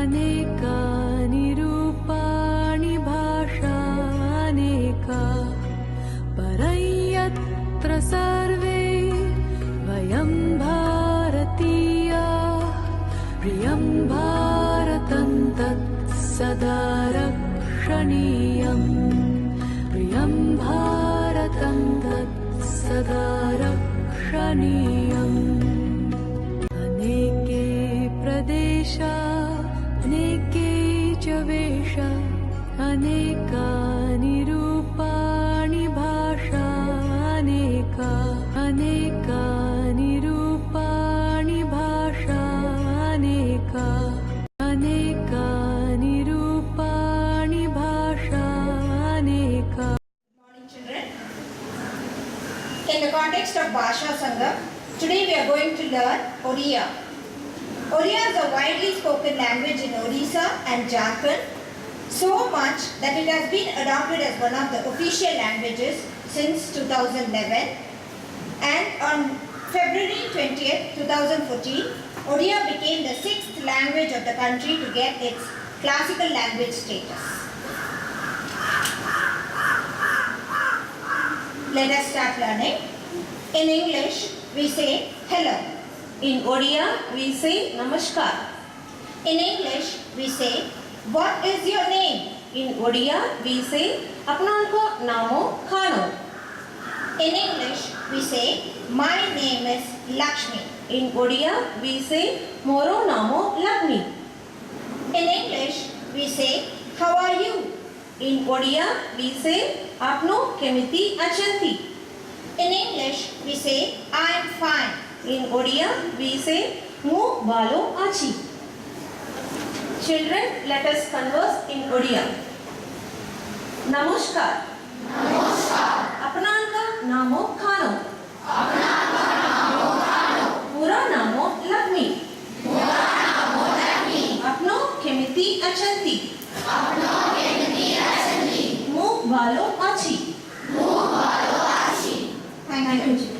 अनेकानि रूपाणि भाषा अनेका परयत्र सर्वे वयं भारतीया प्रियं भारतं तत् सदा रक्षणीयम् प्रियं भारतं तत् सदा रक्षणीयम् अनेके प्रदेशा अनेके च वेशा अनेकानि रूपाणि भाषा अनेका अनेकानि रूपाणि भाषा अनेका अनेकानि रूपाणि भाषा अनेका. Morning children. In the context of Bhasha Sangam, today we are going to learn Odia. Odia is a widely spoken language in Odisha and Jharkhand, so much that it has been adopted as one of the official languages since 2011. And on February 20th, 2014, Odia became the 6th language of the country to get its classical language status. Let us start learning. In English, we say hello. In Odia, we say namaskar. In English, we say, what is your name? In Odia, we say apnanko namo khano. In English, we say, my name is Lakshmi. In Odia, we say moro namo Lakshmi. In English, we say, how are you? In Odia, we say apno kemiti achanti. In English, we say, I am fine. In Odia, we say mu balo achi. Children, let us converse in Odia. Namaskar. नमस्कार. Apnanka namo khano. अपनाका नामो खानो. Pura namo Lakshmi. पूरा नामो Lakshmi. Apno kemiti achanti. अपनो केमिति असंति. Mu balo achi. मुँह वालो आशी. Thank you.